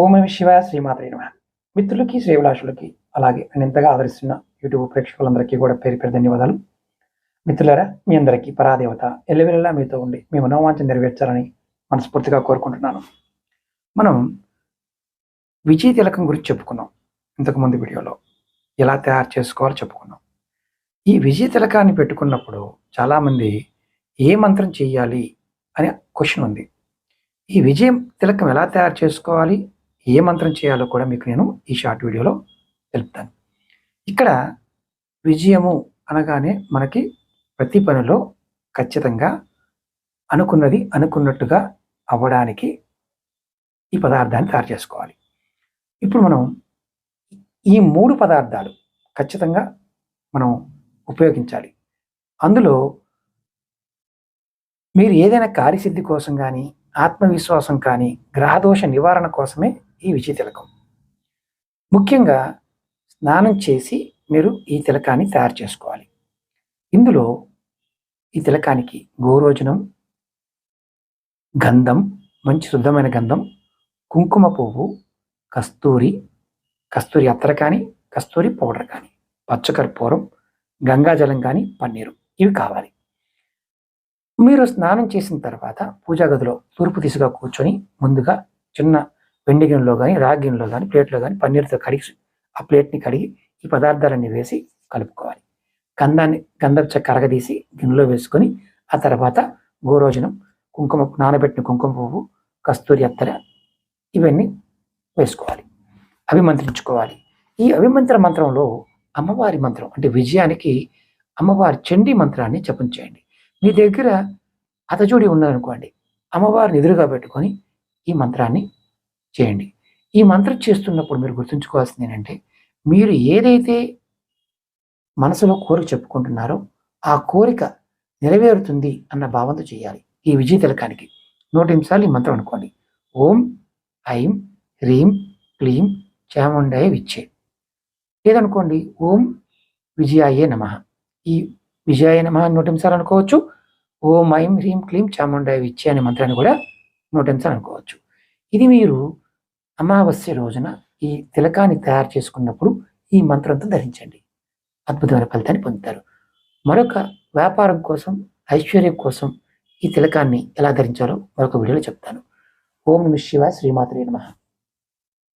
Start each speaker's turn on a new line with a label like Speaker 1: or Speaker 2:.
Speaker 1: ఓం నమః శివాయ శ్రీమాత్రే నమః. మిత్రులకి, శ్రేయోభిలాషులకి, అలాగే నన్ను ఎంతగా ఆదరిస్తున్న యూట్యూబ్ ప్రేక్షకులందరికీ కూడా పేరు పేరు ధన్యవాదాలు. మిత్రులారా, మీ అందరికీ పరాదేవత ఎల్లవెల్లలా మీతో ఉండి మీ మనోవాంఛ నెరవేర్చాలని మనస్ఫూర్తిగా కోరుకుంటున్నాను. మనం విజయ తిలకం గురించి చెప్పుకున్నాం ఇంతకుముందు వీడియోలో. ఎలా తయారు చేసుకోవాలో చెప్పుకున్నాం. ఈ విజయ తిలకాన్ని పెట్టుకున్నప్పుడు చాలామంది ఏ మంత్రం చేయాలి అనే క్వశ్చన్ ఉంది. ఈ విజయ తిలకం ఎలా తయారు చేసుకోవాలి, ఏ మంత్రం చేయాలో కూడా మీకు నేను ఈ షార్ట్ వీడియోలో తెలుపుతాను. ఇక్కడ విజయము అనగానే మనకి ప్రతి పనిలో ఖచ్చితంగా అనుకున్నది అనుకున్నట్టుగా అవ్వడానికి ఈ పదార్థాన్ని తయారు చేసుకోవాలి. ఇప్పుడు మనం ఈ 3 పదార్థాలు ఖచ్చితంగా మనం ఉపయోగించాలి. అందులో మీరు ఏదైనా కార్యసిద్ధి కోసం కానీ, ఆత్మవిశ్వాసం కానీ, గ్రహదోష నివారణ కోసమే ఈ విజయ తిలకం. ముఖ్యంగా స్నానం చేసి మీరు ఈ తిలకాన్ని తయారు చేసుకోవాలి. ఇందులో ఈ తిలకానికి గోరోజనం, గంధం, మంచి శుద్ధమైన గంధం, కుంకుమ పువ్వు, కస్తూరి అత్తర కానీ, కస్తూరి పౌడర్ కానీ, పచ్చకర్పూరం, గంగాజలం కానీ, పన్నీరు ఇవి కావాలి. మీరు స్నానం చేసిన తర్వాత పూజా గదిలో తూర్పు దిశగా కూర్చొని ముందుగా చిన్న వెండి గిన్నెలో కానీ, రాగి గిన్నెలో కానీ, ప్లేట్లో కానీ పన్నీరుతో కడిగి ఆ ప్లేట్ని కడిగి ఈ పదార్థాలన్నీ వేసి కలుపుకోవాలి. గంధం చెక్క కరగదీసి గిన్నెలో వేసుకొని ఆ తర్వాత గోరోజనం, నానబెట్టిన కుంకుమ పువ్వు, కస్తూరి అత్తర ఇవన్నీ వేసుకోవాలి. అభిమంత్రించుకోవాలి. ఈ అభిమంత్ర మంత్రంలో అమ్మవారి మంత్రం అంటే విజయానికి అమ్మవారి చండీ మంత్రాన్ని జపించేయండి. మీ దగ్గర అతజోడి ఉన్నదనుకోండి, అమ్మవారిని ఎదురుగా పెట్టుకొని ఈ మంత్రాన్ని చేయండి. ఈ మంత్రం చేస్తున్నప్పుడు మీరు గుర్తుంచుకోవాల్సింది ఏంటంటే, మీరు ఏదైతే మనసులో కోరిక చెప్పుకుంటున్నారో ఆ కోరిక నెరవేరుతుంది అన్న భావంతో చేయాలి. ఈ విజయ తిలకానికి 108 సార్లు ఈ మంత్రం అనుకోండి. ఓం ఐం హ్రీం క్లీం చాముండాయ విచ్చే. లేదనుకోండి ఓం విజయాయే నమః. ఈ విజయాయ నమః 108 సార్లు అనుకోవచ్చు. ఓం ఐం హ్రీం క్లీం చాముండాయ విచ్చే అనే మంత్రాన్ని కూడా 108 సార్లు అనుకోవచ్చు. ఇది మీరు అమావాస్య రోజున ఈ తిలకాన్ని తయారు చేసుకున్నప్పుడు ఈ మంత్రంతో ధరించండి. అద్భుతమైన ఫలితాన్ని పొందుతారు. మరొక వ్యాపారం కోసం, ఐశ్వర్యం కోసం ఈ తిలకాన్ని ఎలా ధరించాలో మరొక వీడియోలో చెప్తాను. ఓం నమః శివాయ శ్రీమాత్రే నమః.